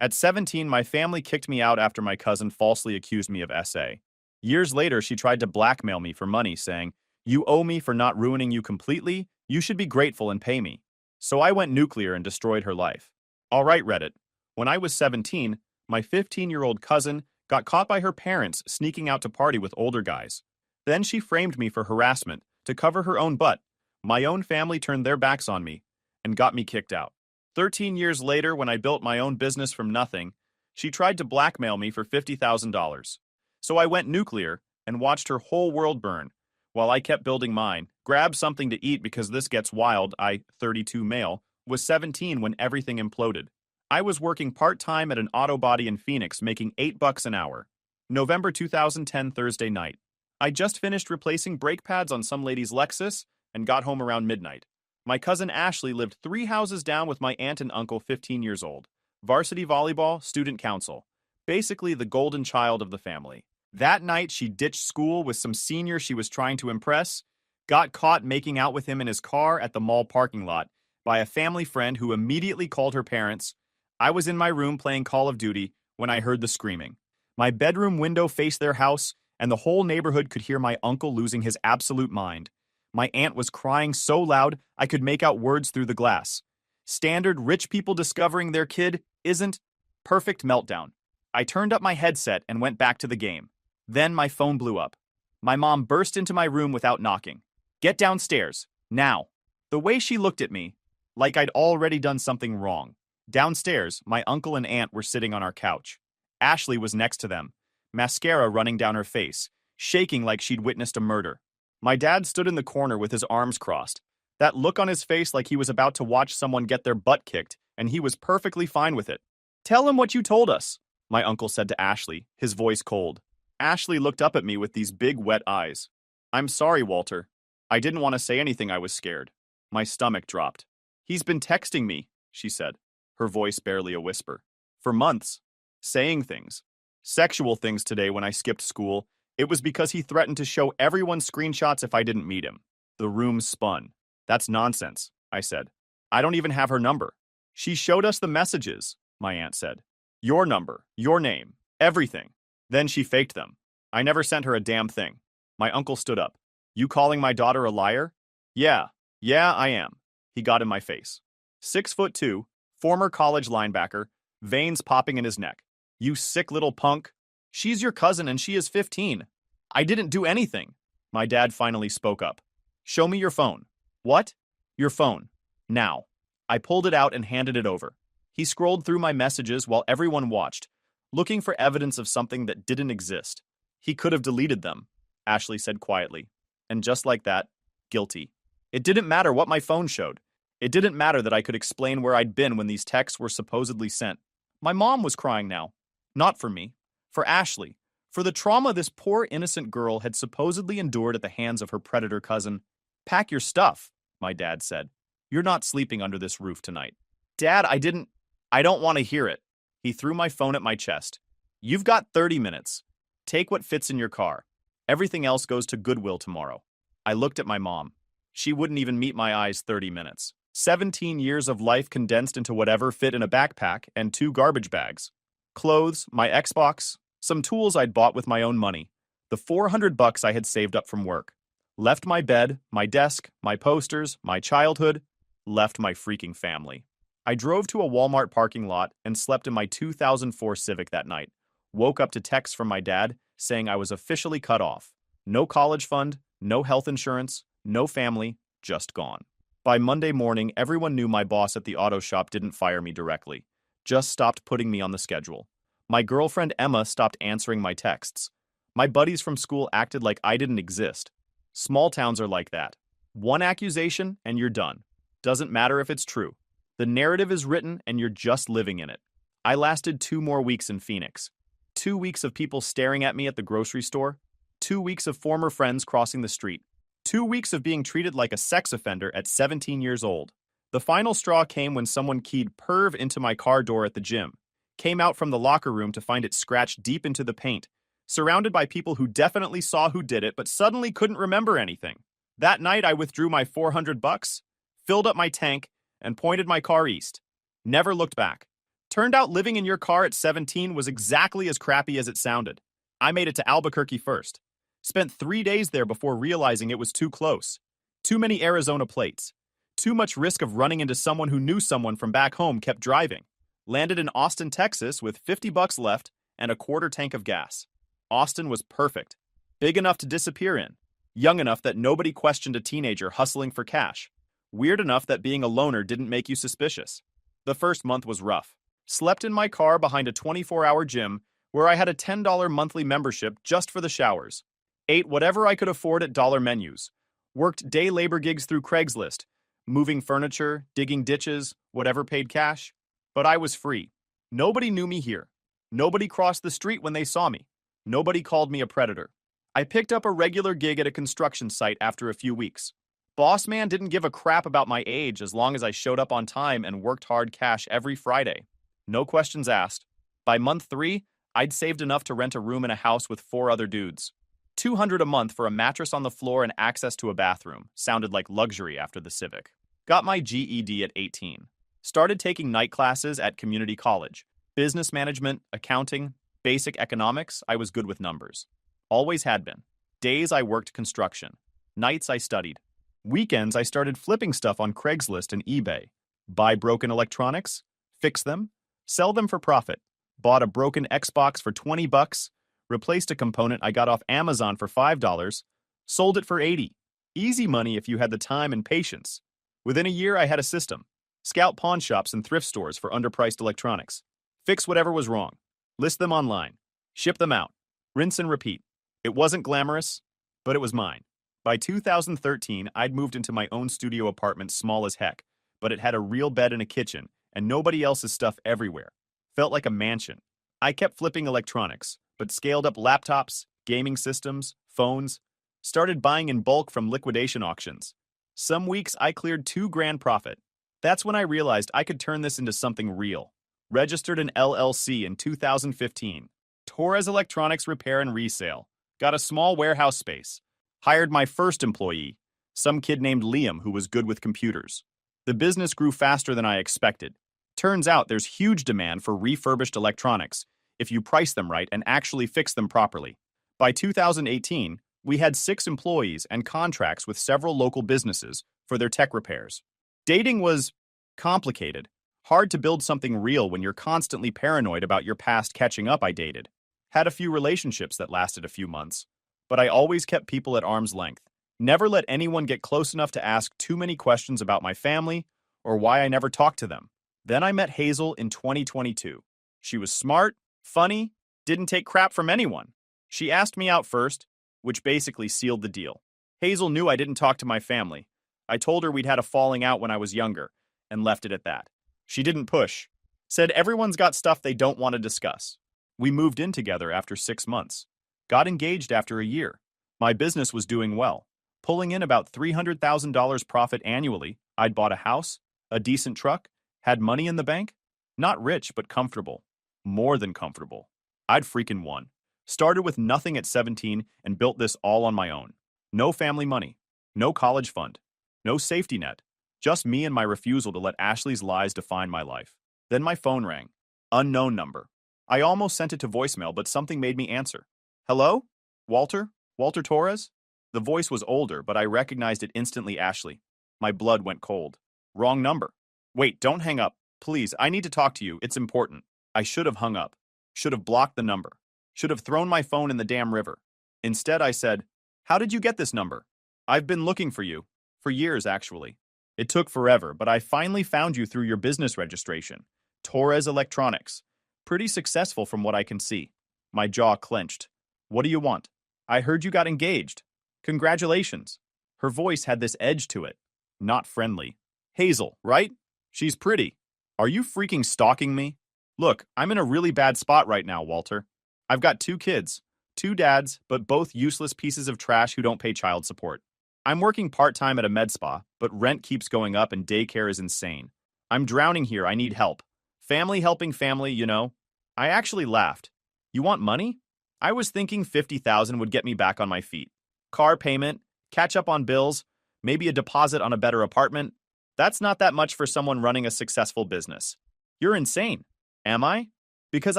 At 17, my family kicked me out after my cousin falsely accused me of SA. Years later, she tried to blackmail me for money, saying, "You owe me for not ruining you completely. You should be grateful and pay me." So I went nuclear and destroyed her life. All right, Reddit. When I was 17, my 15-year-old cousin got caught by her parents sneaking out to party with older guys. Then she framed me for harassment to cover her own butt. My own family turned their backs on me and got me kicked out. 13 years later, when I built my own business from nothing, she tried to blackmail me for $50,000. So I went nuclear and watched her whole world burn, while I kept building mine. Grabbed something to eat because this gets wild. I, 32 male, was 17 when everything imploded. I was working part-time at an auto body in Phoenix, making $8 an hour. November 2010, Thursday night. I just finished replacing brake pads on some lady's Lexus and got home around midnight. My cousin Ashley lived 3 houses down with my aunt and uncle, 15 years old. Varsity volleyball, student council. Basically the golden child of the family. That night, she ditched school with some senior she was trying to impress, got caught making out with him in his car at the mall parking lot by a family friend who immediately called her parents. I was in my room playing Call of Duty when I heard the screaming. My bedroom window faced their house, and the whole neighborhood could hear my uncle losing his absolute mind. My aunt was crying so loud I could make out words through the glass. Standard rich people discovering their kid isn't. Perfect meltdown. I turned up my headset and went back to the game. Then my phone blew up. My mom burst into my room without knocking. "Get downstairs, now." The way she looked at me, like I'd already done something wrong. Downstairs, my uncle and aunt were sitting on our couch. Ashley was next to them, mascara running down her face, shaking like she'd witnessed a murder. My dad stood in the corner with his arms crossed, that look on his face like he was about to watch someone get their butt kicked, and he was perfectly fine with it. "Tell him what you told us," my uncle said to Ashley, his voice cold. Ashley looked up at me with these big, wet eyes. "I'm sorry, Walter. I didn't want to say anything. I was scared." My stomach dropped. "He's been texting me," she said, her voice barely a whisper. "For months. Saying things. Sexual things today when I skipped school. It was because he threatened to show everyone screenshots if I didn't meet him." The room spun. "That's nonsense," I said. "I don't even have her number." "She showed us the messages," my aunt said. "Your number, your name, everything. Then she faked them. I never sent her a damn thing." My uncle stood up. "You calling my daughter a liar?" Yeah, I am." He got in my face. 6'2", former college linebacker, veins popping in his neck. "You sick little punk. She's your cousin and she is 15. I didn't do anything." My dad finally spoke up. "Show me your phone." "What?" "Your phone. Now." I pulled it out and handed it over. He scrolled through my messages while everyone watched, looking for evidence of something that didn't exist. "He could have deleted them," Ashley said quietly. And just like that, guilty. It didn't matter what my phone showed. It didn't matter that I could explain where I'd been when these texts were supposedly sent. My mom was crying now. Not for me. For Ashley. For the trauma this poor innocent girl had supposedly endured at the hands of her predator cousin. "Pack your stuff," my dad said. "You're not sleeping under this roof tonight." "Dad, I don't want to hear it." He threw my phone at my chest. "You've got 30 minutes. Take what fits in your car. Everything else goes to Goodwill tomorrow." I looked at my mom. She wouldn't even meet my eyes 30 minutes. 17 years of life condensed into whatever fit in a backpack and 2 garbage bags. Clothes, my Xbox, some tools I'd bought with my own money, the $400 I had saved up from work. Left my bed, my desk, my posters, my childhood, left my freaking family. I drove to a Walmart parking lot and slept in my 2004 Civic that night. Woke up to texts from my dad saying I was officially cut off. No college fund, no health insurance, no family, just gone. By Monday morning, everyone knew my boss at the auto shop didn't fire me directly, just stopped putting me on the schedule. My girlfriend Emma stopped answering my texts. My buddies from school acted like I didn't exist. Small towns are like that. One accusation and you're done. Doesn't matter if it's true. The narrative is written and you're just living in it. I lasted 2 more weeks in Phoenix. 2 weeks of people staring at me at the grocery store. 2 weeks of former friends crossing the street. 2 weeks of being treated like a sex offender at 17 years old. The final straw came when someone keyed perv into my car door at the gym. Came out from the locker room to find it scratched deep into the paint, surrounded by people who definitely saw who did it but suddenly couldn't remember anything. That night I withdrew my $400, filled up my tank, and pointed my car east. Never looked back. Turned out living in your car at 17 was exactly as crappy as it sounded. I made it to Albuquerque first. Spent 3 days there before realizing it was too close. Too many Arizona plates. Too much risk of running into someone who knew someone from back home kept driving. Landed in Austin, Texas with $50 left and a quarter tank of gas. Austin was perfect. Big enough to disappear in. Young enough that nobody questioned a teenager hustling for cash. Weird enough that being a loner didn't make you suspicious. The first month was rough. Slept in my car behind a 24-hour gym where I had a $10 monthly membership just for the showers. Ate whatever I could afford at dollar menus. Worked day labor gigs through Craigslist. Moving furniture, digging ditches, whatever paid cash. But I was free. Nobody knew me here. Nobody crossed the street when they saw me. Nobody called me a predator. I picked up a regular gig at a construction site after a few weeks. Boss man didn't give a crap about my age as long as I showed up on time and worked hard cash every Friday. No questions asked. By month 3, I'd saved enough to rent a room in a house with 4 other dudes. $200 a month for a mattress on the floor and access to a bathroom. Sounded like luxury after the Civic. Got my GED at 18. Started taking night classes at community college. Business management, accounting, basic economics. I was good with numbers. Always had been. Days I worked construction. Nights I studied. Weekends I started flipping stuff on Craigslist and eBay. Buy broken electronics, fix them, sell them for profit. Bought a broken Xbox for $20, replaced a component I got off Amazon for $5, sold it for $80. Easy money if you had the time and patience. Within a year I had a system. Scout pawn shops and thrift stores for underpriced electronics. Fix whatever was wrong. List them online. Ship them out. Rinse and repeat. It wasn't glamorous, but it was mine. By 2013, I'd moved into my own studio apartment, small as heck, but it had a real bed and a kitchen, and nobody else's stuff everywhere. Felt like a mansion. I kept flipping electronics, but scaled up laptops, gaming systems, phones, started buying in bulk from liquidation auctions. Some weeks I cleared $2,000 profit. That's when I realized I could turn this into something real. Registered an LLC in 2015. Torres Electronics Repair and Resale. Got a small warehouse space. Hired my first employee, some kid named Liam who was good with computers. The business grew faster than I expected. Turns out there's huge demand for refurbished electronics if you price them right and actually fix them properly. By 2018, we had 6 employees and contracts with several local businesses for their tech repairs. Dating was complicated. Hard to build something real when you're constantly paranoid about your past catching up. I dated. Had a few relationships that lasted a few months, but I always kept people at arm's length. Never let anyone get close enough to ask too many questions about my family or why I never talked to them. Then I met Hazel in 2022. She was smart, funny, didn't take crap from anyone. She asked me out first, which basically sealed the deal. Hazel knew I didn't talk to my family. I told her we'd had a falling out when I was younger, and left it at that. She didn't push. Said everyone's got stuff they don't want to discuss. We moved in together after 6 months. Got engaged after a year. My business was doing well, pulling in about $300,000 profit annually. I'd bought a house, a decent truck, had money in the bank. Not rich, but comfortable. More than comfortable. I'd freaking won. Started with nothing at 17 and built this all on my own. No family money. No college fund. No safety net. Just me and my refusal to let Ashley's lies define my life. Then my phone rang. Unknown number. I almost sent it to voicemail, but something made me answer. Hello? Walter? Walter Torres? The voice was older, but I recognized it instantly. Ashley. My blood went cold. Wrong number. Wait, don't hang up. Please, I need to talk to you. It's important. I should have hung up. Should have blocked the number. Should have thrown my phone in the damn river. Instead, I said, how did you get this number? I've been looking for you. For years, actually. It took forever, but I finally found you through your business registration. Torres Electronics. Pretty successful from what I can see. My jaw clenched. What do you want? I heard you got engaged. Congratulations. Her voice had this edge to it. Not friendly. Hazel, right? She's pretty. Are you freaking stalking me? Look, I'm in a really bad spot right now, Walter. I've got 2 kids. 2 dads, but both useless pieces of trash who don't pay child support. I'm working part-time at a med spa, but rent keeps going up and daycare is insane. I'm drowning here. I need help. Family helping family, you know. I actually laughed. You want money? I was thinking $50,000 would get me back on my feet. Car payment, catch up on bills, maybe a deposit on a better apartment. That's not that much for someone running a successful business. You're insane. Am I? Because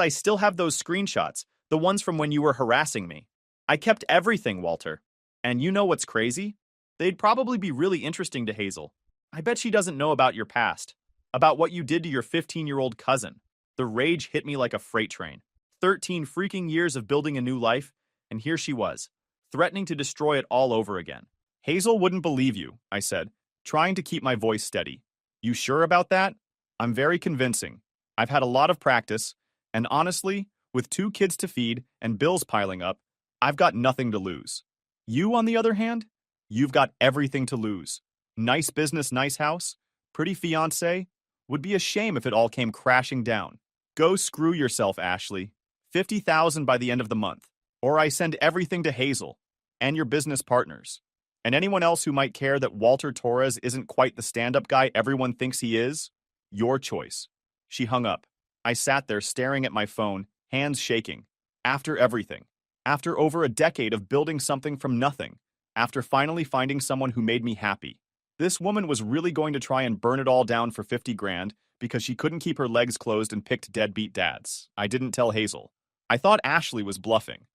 I still have those screenshots, the ones from when you were harassing me. I kept everything, Walter. And you know what's crazy? They'd probably be really interesting to Hazel. I bet she doesn't know about your past, about what you did to your 15-year-old cousin. The rage hit me like a freight train. 13 freaking years of building a new life, and here she was, threatening to destroy it all over again. Hazel wouldn't believe you, I said, trying to keep my voice steady. You sure about that? I'm very convincing. I've had a lot of practice, and honestly, with 2 kids to feed and bills piling up, I've got nothing to lose. You, on the other hand, you've got everything to lose. Nice business, nice house, pretty fiancé. Would be a shame if it all came crashing down. Go screw yourself, Ashley. 50,000 by the end of the month, or I send everything to Hazel and your business partners. And anyone else who might care that Walter Torres isn't quite the stand-up guy everyone thinks he is, your choice. She hung up. I sat there staring at my phone, hands shaking. After everything. After over a decade of building something from nothing. After finally finding someone who made me happy. This woman was really going to try and burn it all down for 50 grand because she couldn't keep her legs closed and picked deadbeat dads. I didn't tell Hazel. I thought Ashley was bluffing.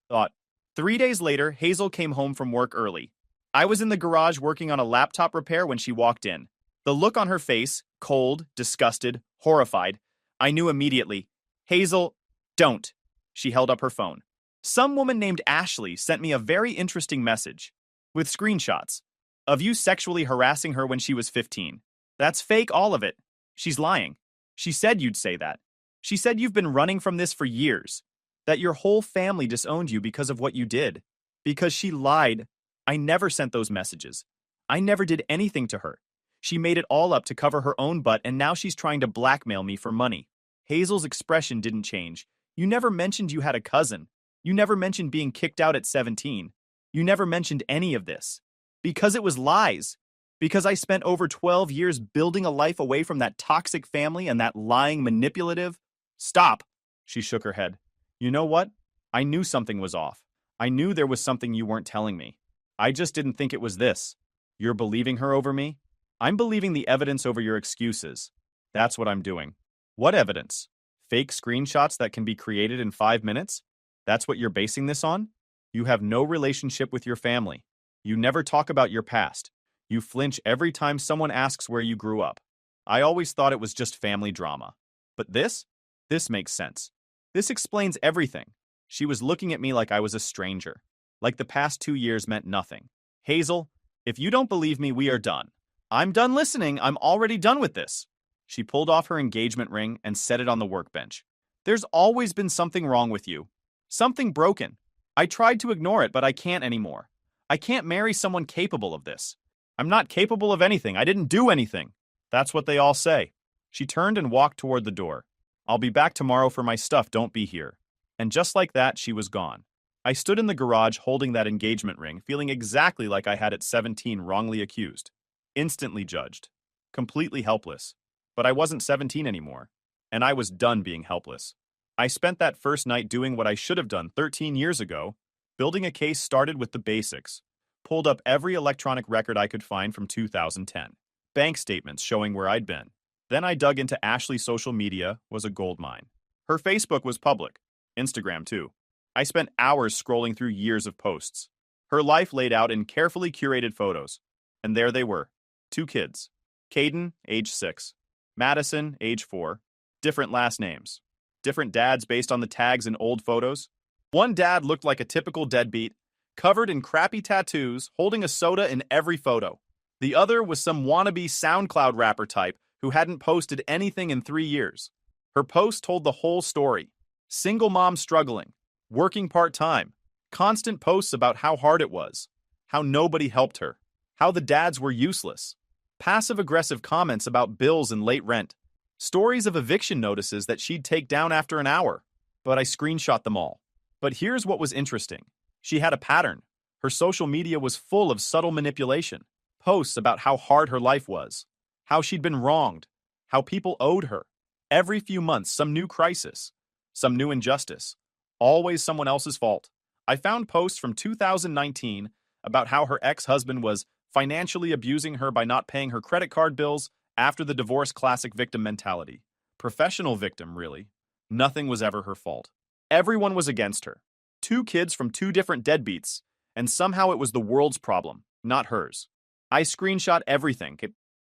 3 days later, Hazel came home from work early. I was in the garage working on a laptop repair when she walked in. The look on her face, cold, disgusted, horrified, I knew immediately. Hazel, don't. She held up her phone. Some woman named Ashley sent me a very interesting message. With screenshots. Of you sexually harassing her when she was 15. That's fake, all of it. She's lying. She said you'd say that. She said you've been running from this for years. That your whole family disowned you because of what you did. Because she lied. I never sent those messages. I never did anything to her. She made it all up to cover her own butt, and now she's trying to blackmail me for money. Hazel's expression didn't change. You never mentioned you had a cousin. You never mentioned being kicked out at 17. You never mentioned any of this. Because it was lies. Because I spent over 12 years building a life away from that toxic family and that lying manipulative. Stop. She shook her head. You know what? I knew something was off. I knew there was something you weren't telling me. I just didn't think it was this. You're believing her over me? I'm believing the evidence over your excuses. That's what I'm doing. What evidence? Fake screenshots that can be created in 5 minutes? That's what you're basing this on? You have no relationship with your family. You never talk about your past. You flinch every time someone asks where you grew up. I always thought it was just family drama. But this? This makes sense. This explains everything. She was looking at me like I was a stranger. Like the past 2 years meant nothing. Hazel, if you don't believe me, we are done. I'm done listening. I'm already done with this. She pulled off her engagement ring and set it on the workbench. There's always been something wrong with you. Something broken. I tried to ignore it, but I can't anymore. I can't marry someone capable of this. I'm not capable of anything. I didn't do anything. That's what they all say. She turned and walked toward the door. I'll be back tomorrow for my stuff. Don't be here. And just like that, she was gone. I stood in the garage holding that engagement ring, feeling exactly like I had at 17 wrongly accused. Instantly judged. Completely helpless. But I wasn't 17 anymore. And I was done being helpless. I spent that first night doing what I should have done 13 years ago. Building a case started with the basics. Pulled up every electronic record I could find from 2010. Bank statements showing where I'd been. Then I dug into Ashley's social media, was a goldmine. Her Facebook was public. Instagram too. I spent hours scrolling through years of posts. Her life laid out in carefully curated photos. And there they were. 2 kids. Caden, age 6. Madison, age 4. Different last names. Different dads based on the tags in old photos. One dad looked like a typical deadbeat, covered in crappy tattoos, holding a soda in every photo. The other was some wannabe SoundCloud rapper type who hadn't posted anything in 3 years. Her post told the whole story. Single mom struggling, working part-time, constant posts about how hard it was, how nobody helped her, how the dads were useless, passive-aggressive comments about bills and late rent, stories of eviction notices that she'd take down after an hour. But I screenshot them all. But here's what was interesting. She had a pattern. Her social media was full of subtle manipulation, posts about how hard her life was, how she'd been wronged, how people owed her. Every few months, some new crisis, some new injustice, always someone else's fault. I found posts from 2019 about how her ex-husband was financially abusing her by not paying her credit card bills after the divorce. Classic victim mentality. Professional victim, really. Nothing was ever her fault. Everyone was against her. Two kids from two different deadbeats, and somehow it was the world's problem, not hers. I screenshot everything.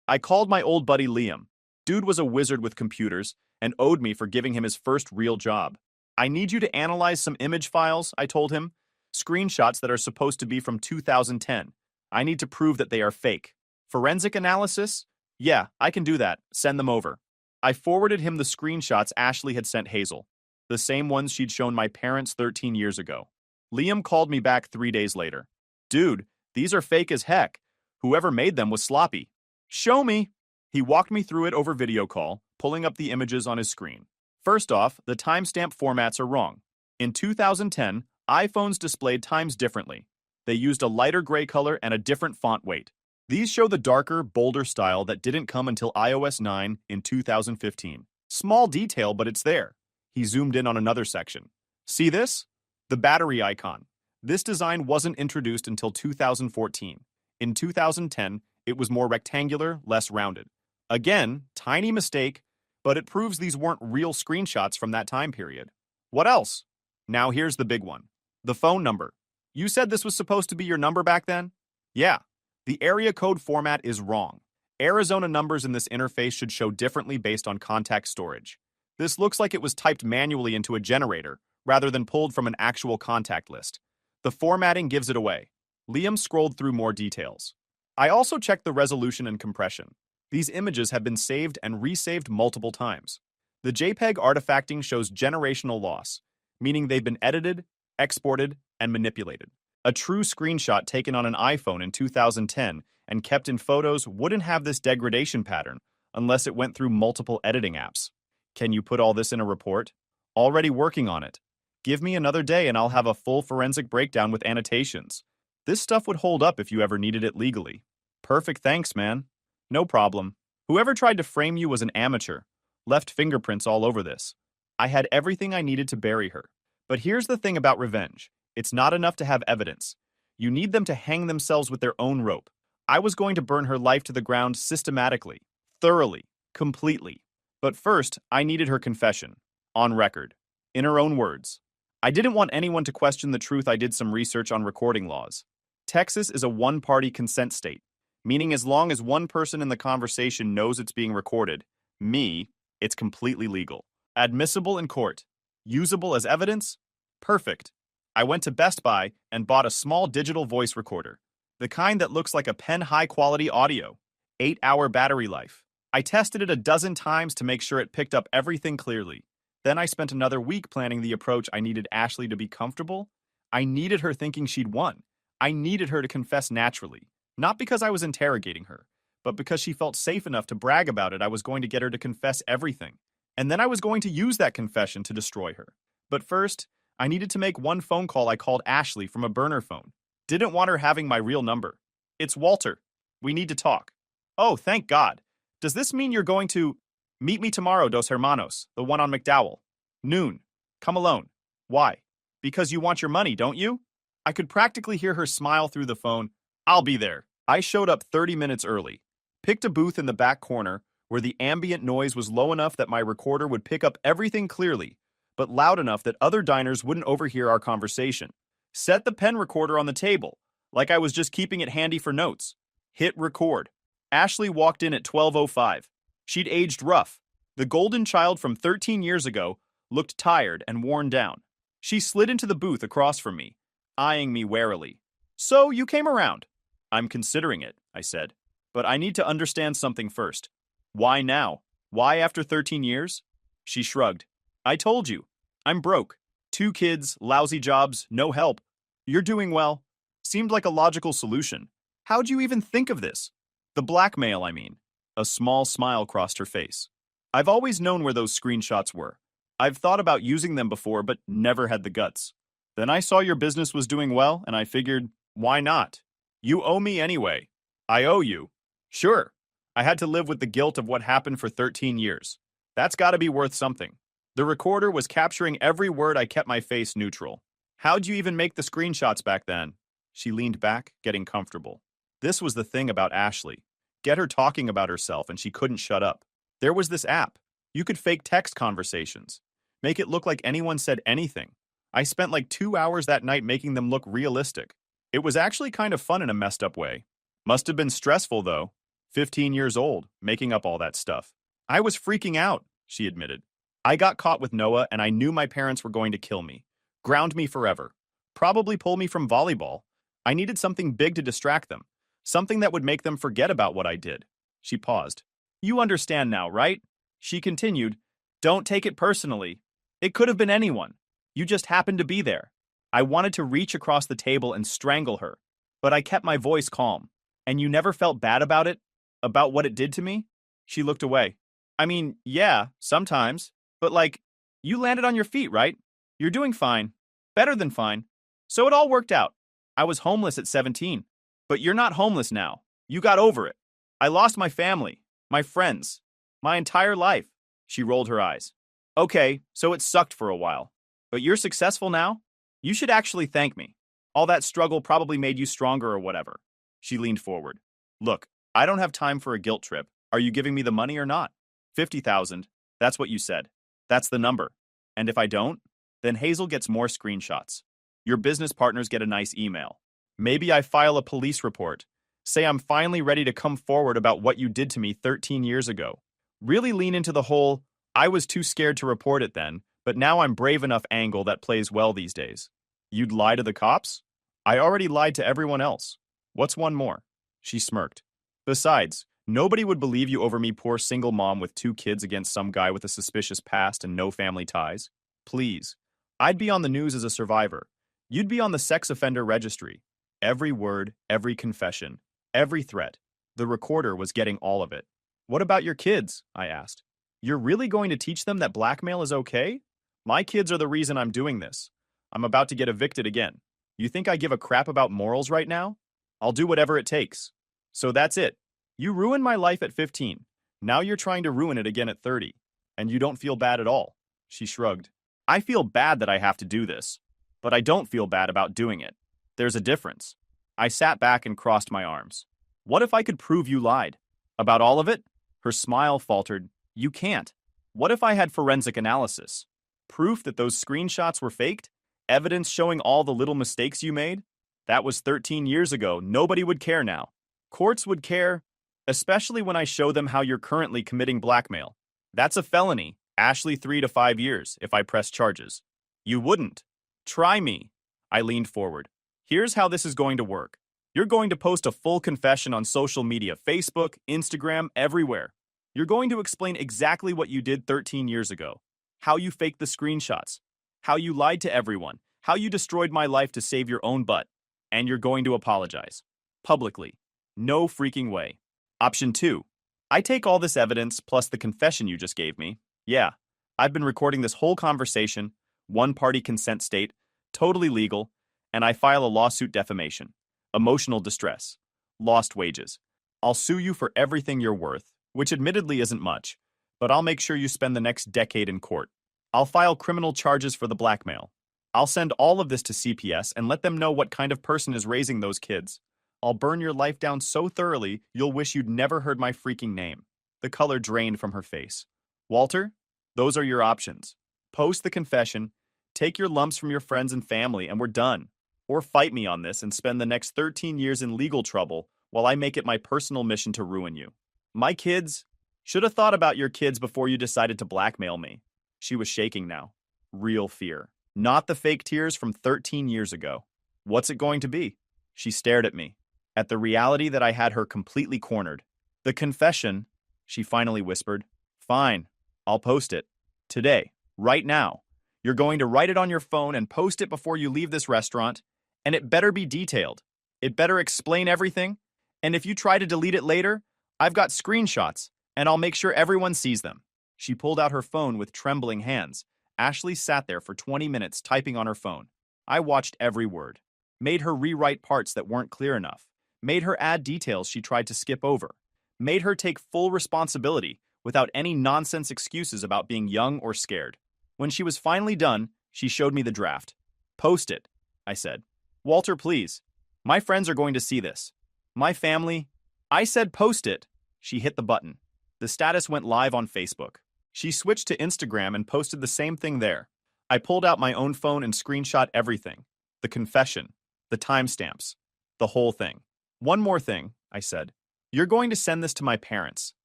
I called my old buddy Liam. Dude was a wizard with computers and owed me for giving him his first real job. I need you to analyze some image files, I told him. Screenshots that are supposed to be from 2010. I need to prove that they are fake. Forensic analysis? Yeah, I can do that. Send them over. I forwarded him the screenshots Ashley had sent Hazel, the same ones she'd shown my parents 13 years ago. Liam called me back 3 days later. Dude, these are fake as heck. Whoever made them was sloppy. Show me. He walked me through it over video call, pulling up the images on his screen. First off, the timestamp formats are wrong. In 2010, iPhones displayed times differently. They used a lighter gray color and a different font weight. These show the darker, bolder style that didn't come until iOS 9 in 2015. Small detail, but it's there. He zoomed in on another section. See this? The battery icon. This design wasn't introduced until 2014. In 2010, it was more rectangular, less rounded. Again, tiny mistake, but it proves these weren't real screenshots from that time period. What else? Now here's the big one. The phone number. You said this was supposed to be your number back then? Yeah. The area code format is wrong. Arizona numbers in this interface should show differently based on contact storage. This looks like it was typed manually into a generator, rather than pulled from an actual contact list. The formatting gives it away. Liam scrolled through more details. I also checked the resolution and compression. These images have been saved and resaved multiple times. The JPEG artifacting shows generational loss, meaning they've been edited, exported, and manipulated. A true screenshot taken on an iPhone in 2010 and kept in photos wouldn't have this degradation pattern unless it went through multiple editing apps. Can you put all this in a report? Already working on it. Give me another day and I'll have a full forensic breakdown with annotations. This stuff would hold up if you ever needed it legally. Perfect, thanks, man. No problem. Whoever tried to frame you was an amateur. Left fingerprints all over this. I had everything I needed to bury her. But here's the thing about revenge. It's not enough to have evidence. You need them to hang themselves with their own rope. I was going to burn her life to the ground systematically, thoroughly, completely. But first, I needed her confession. On record. In her own words. I didn't want anyone to question the truth. I did some research on recording laws. Texas is a one-party consent state, meaning as long as one person in the conversation knows it's being recorded, me, it's completely legal. Admissible in court. Usable as evidence? Perfect. I went to Best Buy and bought a small digital voice recorder. The kind that looks like a pen high-quality audio. 8-hour battery life. I tested it a dozen times to make sure it picked up everything clearly. Then I spent another week planning the approach. I needed Ashley to be comfortable. I needed her thinking she'd won. I needed her to confess naturally. Not because I was interrogating her, but because she felt safe enough to brag about it. I was going to get her to confess everything. And then I was going to use that confession to destroy her. But first, I needed to make one phone call. I called Ashley from a burner phone. Didn't want her having my real number. It's Walter. We need to talk. Oh, thank God. Does this mean you're going to meet me tomorrow, Dos Hermanos, the one on McDowell? Noon. Come alone. Why? Because you want your money, don't you? I could practically hear her smile through the phone. I'll be there. I showed up 30 minutes early. Picked a booth in the back corner where the ambient noise was low enough that my recorder would pick up everything clearly, but loud enough that other diners wouldn't overhear our conversation. Set the pen recorder on the table, like I was just keeping it handy for notes. Hit record. Ashley walked in at 12:05. She'd aged rough. The golden child from 13 years ago looked tired and worn down. She slid into the booth across from me, eyeing me warily. So you came around. I'm considering it, I said. But I need to understand something first. Why now? Why after 13 years? She shrugged. I told you. I'm broke. 2 kids, lousy jobs, no help. You're doing well. Seemed like a logical solution. How'd you even think of this? The blackmail, I mean. A small smile crossed her face. I've always known where those screenshots were. I've thought about using them before, but never had the guts. Then I saw your business was doing well, and I figured, why not? You owe me anyway. I owe you. Sure. I had to live with the guilt of what happened for 13 years. That's gotta be worth something. The recorder was capturing every word. I kept my face neutral. How'd you even make the screenshots back then? She leaned back, getting comfortable. This was the thing about Ashley. Get her talking about herself and she couldn't shut up. There was this app. You could fake text conversations. Make it look like anyone said anything. I spent like 2 hours that night making them look realistic. It was actually kind of fun in a messed up way. Must have been stressful though. 15 years old, making up all that stuff. I was freaking out, she admitted. I got caught with Noah and I knew my parents were going to kill me. Ground me forever. Probably pull me from volleyball. I needed something big to distract them. Something that would make them forget about what I did. She paused. You understand now, right? She continued. Don't take it personally. It could have been anyone. You just happened to be there. I wanted to reach across the table and strangle her, but I kept my voice calm. And you never felt bad about it? About what it did to me? She looked away. I mean, yeah, sometimes. But like, you landed on your feet, right? You're doing fine. Better than fine. So it all worked out. I was homeless at 17. But you're not homeless now. You got over it. I lost my family, my friends, my entire life. She rolled her eyes. Okay, so it sucked for a while. But you're successful now? You should actually thank me. All that struggle probably made you stronger or whatever. She leaned forward. Look, I don't have time for a guilt trip. Are you giving me the money or not? 50,000. That's what you said. That's the number. And if I don't, then Hazel gets more screenshots. Your business partners get a nice email. Maybe I file a police report. Say I'm finally ready to come forward about what you did to me 13 years ago. Really lean into the whole, I was too scared to report it then, but now I'm brave enough angle that plays well these days. You'd lie to the cops? I already lied to everyone else. What's one more? She smirked. Besides, nobody would believe you over me, poor single mom with 2 kids against some guy with a suspicious past and no family ties. Please. I'd be on the news as a survivor. You'd be on the sex offender registry. Every word, every confession, every threat. The recorder was getting all of it. What about your kids? I asked. You're really going to teach them that blackmail is okay? My kids are the reason I'm doing this. I'm about to get evicted again. You think I give a crap about morals right now? I'll do whatever it takes. So that's it. You ruined my life at 15. Now you're trying to ruin it again at 30. And you don't feel bad at all. She shrugged. I feel bad that I have to do this. But I don't feel bad about doing it. There's a difference. I sat back and crossed my arms. What if I could prove you lied? About all of it? Her smile faltered. You can't. What if I had forensic analysis? Proof that those screenshots were faked? Evidence showing all the little mistakes you made? That was 13 years ago. Nobody would care now. Courts would care, especially when I show them how you're currently committing blackmail. That's a felony. Ashley, 3 to 5 years if I press charges. You wouldn't. Try me. I leaned forward. Here's how this is going to work. You're going to post a full confession on social media, Facebook, Instagram, everywhere. You're going to explain exactly what you did 13 years ago. How you faked the screenshots. How you lied to everyone. How you destroyed my life to save your own butt. And you're going to apologize. Publicly. No freaking way. Option 2. I take all this evidence plus the confession you just gave me. Yeah, I've been recording this whole conversation, one-party consent state, totally legal, and I file a lawsuit defamation. Emotional distress. Lost wages. I'll sue you for everything you're worth, which admittedly isn't much, but I'll make sure you spend the next decade in court. I'll file criminal charges for the blackmail. I'll send all of this to CPS and let them know what kind of person is raising those kids. I'll burn your life down so thoroughly, you'll wish you'd never heard my freaking name. The color drained from her face. Walter, those are your options. Post the confession, take your lumps from your friends and family, and we're done. Or fight me on this and spend the next 13 years in legal trouble while I make it my personal mission to ruin you. My kids should have thought about your kids before you decided to blackmail me. She was shaking now. Real fear. Not the fake tears from 13 years ago. What's it going to be? She stared at me. At the reality that I had her completely cornered. The confession, she finally whispered. Fine, I'll post it. Today, right now. You're going to write it on your phone and post it before you leave this restaurant, and it better be detailed. It better explain everything, and if you try to delete it later, I've got screenshots, and I'll make sure everyone sees them. She pulled out her phone with trembling hands. Ashley sat there for 20 minutes typing on her phone. I watched every word. Made her rewrite parts that weren't clear enough. Made her add details she tried to skip over. Made her take full responsibility without any nonsense excuses about being young or scared. When she was finally done, she showed me the draft. Post it, I said. Walter, please. My friends are going to see this. My family. I said post it. She hit the button. The status went live on Facebook. She switched to Instagram and posted the same thing there. I pulled out my own phone and screenshot everything. The confession, the timestamps, the whole thing. One more thing, I said. You're going to send this to my parents,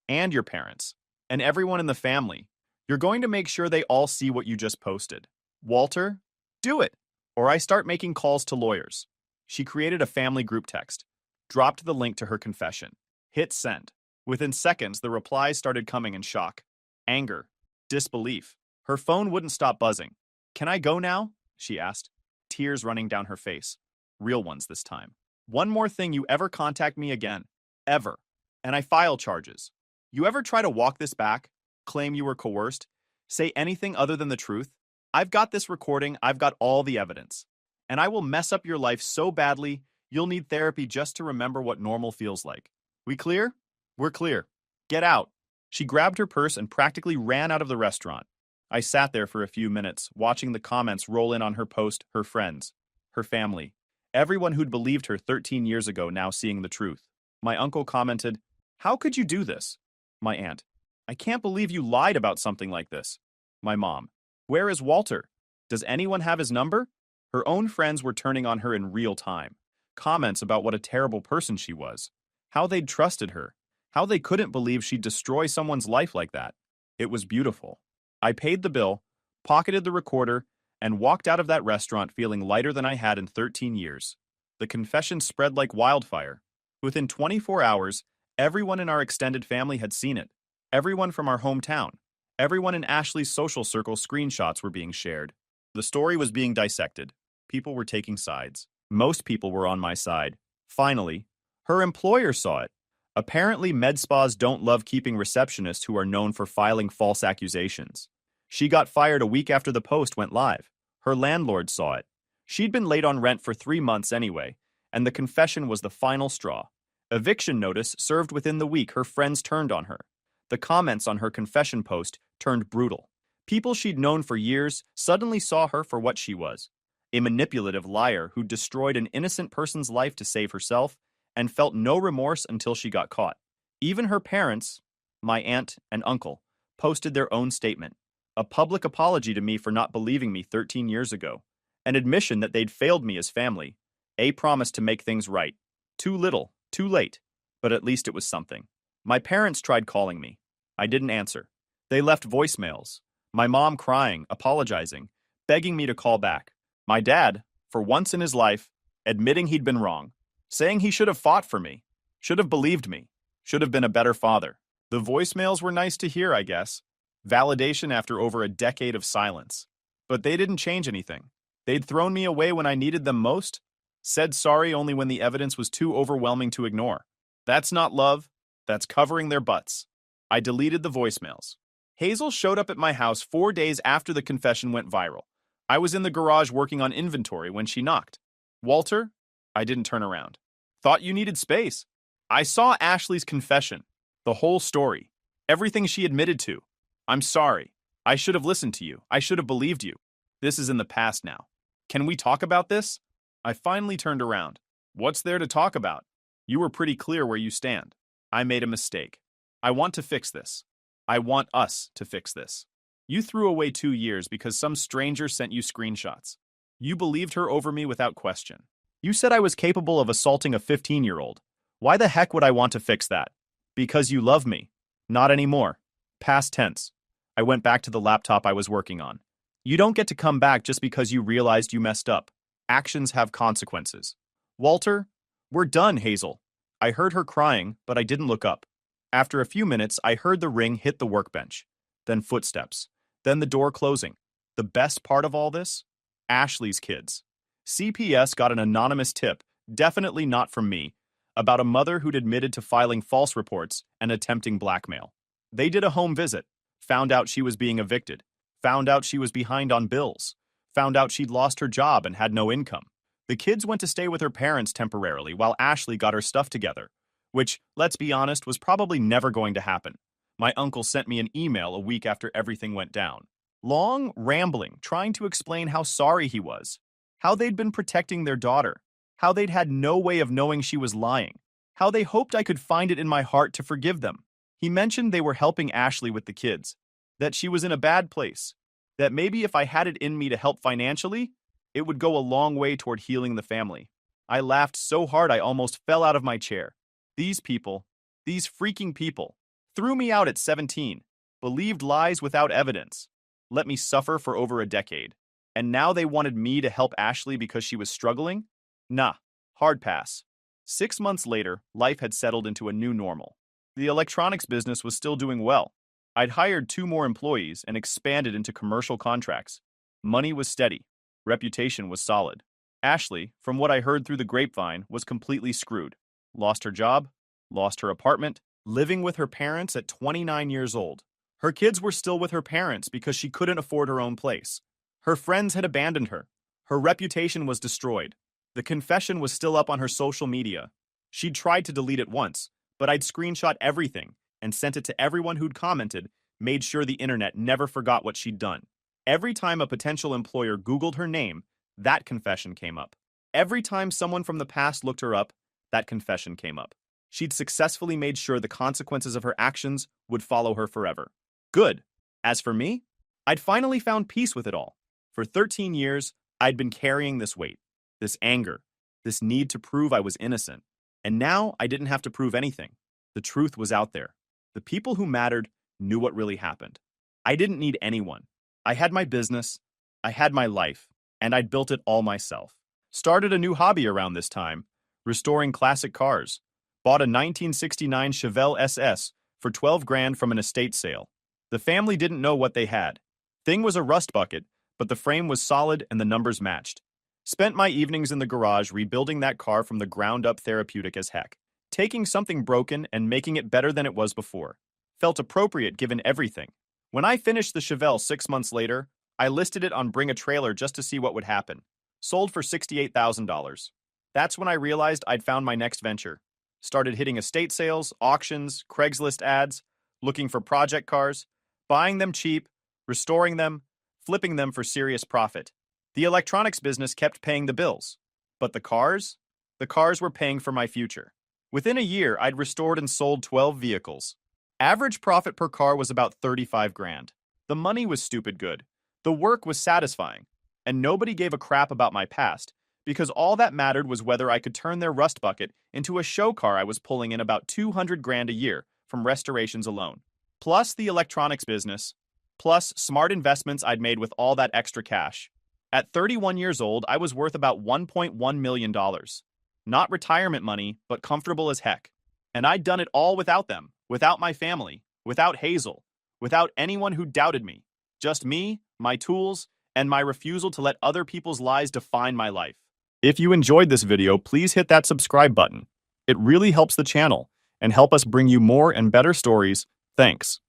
and your parents, and everyone in the family. You're going to make sure they all see what you just posted. Walter, do it, or I start making calls to lawyers. She created a family group text, dropped the link to her confession, hit send. Within seconds, the replies started coming in shock, anger, disbelief. Her phone wouldn't stop buzzing. Can I go now? She asked, tears running down her face. Real ones this time. One more thing, you ever contact me again. Ever. And I file charges. You ever try to walk this back? Claim you were coerced? Say anything other than the truth? I've got this recording, I've got all the evidence. And I will mess up your life so badly, you'll need therapy just to remember what normal feels like. We clear? We're clear. Get out. She grabbed her purse and practically ran out of the restaurant. I sat there for a few minutes, watching the comments roll in on her post, her friends, her family. Everyone who'd believed her 13 years ago now seeing the truth. My uncle commented, "How could you do this?" My aunt, "I can't believe you lied about something like this." My mom, "Where is Walter? Does anyone have his number?" Her own friends were turning on her in real time. Comments about what a terrible person she was. How they'd trusted her. How they couldn't believe she'd destroy someone's life like that. It was beautiful. I paid the bill, pocketed the recorder, and walked out of that restaurant feeling lighter than I had in 13 years. The confession spread like wildfire. Within 24 hours, everyone in our extended family had seen it. Everyone from our hometown. Everyone in Ashley's social circle screenshots were being shared. The story was being dissected. People were taking sides. Most people were on my side. Finally, her employer saw it. Apparently, med spas don't love keeping receptionists who are known for filing false accusations. She got fired a week after the post went live. Her landlord saw it. She'd been late on rent for 3 months anyway, and the confession was the final straw. Eviction notice served within the week her friends turned on her. The comments on her confession post turned brutal. People she'd known for years suddenly saw her for what she was. A manipulative liar who destroyed an innocent person's life to save herself and felt no remorse until she got caught. Even her parents, my aunt and uncle, posted their own statement. A public apology to me for not believing me 13 years ago. An admission that they'd failed me as family. A promise to make things right. Too little, too late. But at least it was something. My parents tried calling me. I didn't answer. They left voicemails. My mom crying, apologizing, begging me to call back. My dad, for once in his life, admitting he'd been wrong. Saying he should have fought for me. Should have believed me. Should have been a better father. The voicemails were nice to hear, I guess. Validation after over a decade of silence. But they didn't change anything. They'd thrown me away when I needed them most. Said sorry only when the evidence was too overwhelming to ignore. That's not love. That's covering their butts. I deleted the voicemails. Hazel showed up at my house 4 days after the confession went viral. I was in the garage working on inventory when she knocked. Walter? I didn't turn around. Thought you needed space. I saw Ashley's confession. The whole story. Everything she admitted to. I'm sorry. I should have listened to you. I should have believed you. This is in the past now. Can we talk about this? I finally turned around. What's there to talk about? You were pretty clear where you stand. I made a mistake. I want to fix this. I want us to fix this. You threw away 2 years because some stranger sent you screenshots. You believed her over me without question. You said I was capable of assaulting a 15-year-old. Why the heck would I want to fix that? Because you love me. Not anymore. Past tense. I went back to the laptop I was working on. You don't get to come back just because you realized you messed up. Actions have consequences. Walter, we're done, Hazel. I heard her crying, but I didn't look up. After a few minutes, I heard the ring hit the workbench. Then footsteps. Then the door closing. The best part of all this? Ashley's kids. CPS got an anonymous tip, definitely not from me, about a mother who'd admitted to filing false reports and attempting blackmail. They did a home visit, found out she was being evicted, found out she was behind on bills, found out she'd lost her job and had no income. The kids went to stay with her parents temporarily while Ashley got her stuff together, which, let's be honest, was probably never going to happen. My uncle sent me an email a week after everything went down. Long, rambling, trying to explain how sorry he was, how they'd been protecting their daughter, how they'd had no way of knowing she was lying, how they hoped I could find it in my heart to forgive them. He mentioned they were helping Ashley with the kids, that she was in a bad place, that maybe if I had it in me to help financially, it would go a long way toward healing the family. I laughed so hard I almost fell out of my chair. These people, these freaking people, threw me out at 17, believed lies without evidence, let me suffer for over a decade. And now they wanted me to help Ashley because she was struggling? Nah, hard pass. 6 months later, life had settled into a new normal. The electronics business was still doing well. I'd hired 2 more employees and expanded into commercial contracts. Money was steady. Reputation was solid. Ashley, from what I heard through the grapevine, was completely screwed. Lost her job, lost her apartment, living with her parents at 29 years old. Her kids were still with her parents because she couldn't afford her own place. Her friends had abandoned her. Her reputation was destroyed. The confession was still up on her social media. She'd tried to delete it once, but I'd screenshot everything and sent it to everyone who'd commented, made sure the internet never forgot what she'd done. Every time a potential employer Googled her name, that confession came up. Every time someone from the past looked her up, that confession came up. She'd successfully made sure the consequences of her actions would follow her forever. Good. As for me, I'd finally found peace with it all. For 13 years, I'd been carrying this weight, this anger, this need to prove I was innocent. And now I didn't have to prove anything. The truth was out there. The people who mattered knew what really happened. I didn't need anyone. I had my business, I had my life, and I'd built it all myself. Started a new hobby around this time, restoring classic cars. Bought a 1969 Chevelle SS for 12 grand from an estate sale. The family didn't know what they had. Thing was a rust bucket, but the frame was solid and the numbers matched. Spent my evenings in the garage rebuilding that car from the ground up, therapeutic as heck. Taking something broken and making it better than it was before. Felt appropriate given everything. When I finished the Chevelle 6 months later, I listed it on Bring a Trailer just to see what would happen. Sold for $68,000. That's when I realized I'd found my next venture. Started hitting estate sales, auctions, Craigslist ads, looking for project cars, buying them cheap, restoring them, flipping them for serious profit. The electronics business kept paying the bills. But the cars? The cars were paying for my future. Within a year, I'd restored and sold 12 vehicles. Average profit per car was about 35 grand. The money was stupid good. The work was satisfying. And nobody gave a crap about my past, because all that mattered was whether I could turn their rust bucket into a show car I was pulling in about 200 grand a year from restorations alone. Plus the electronics business, plus smart investments I'd made with all that extra cash. At 31 years old, I was worth about $1.1 million. Not retirement money, but comfortable as heck. And I'd done it all without them, without my family, without Hazel, without anyone who doubted me. Just me, my tools, and my refusal to let other people's lies define my life. If you enjoyed this video, please hit that subscribe button. It really helps the channel and help us bring you more and better stories. Thanks.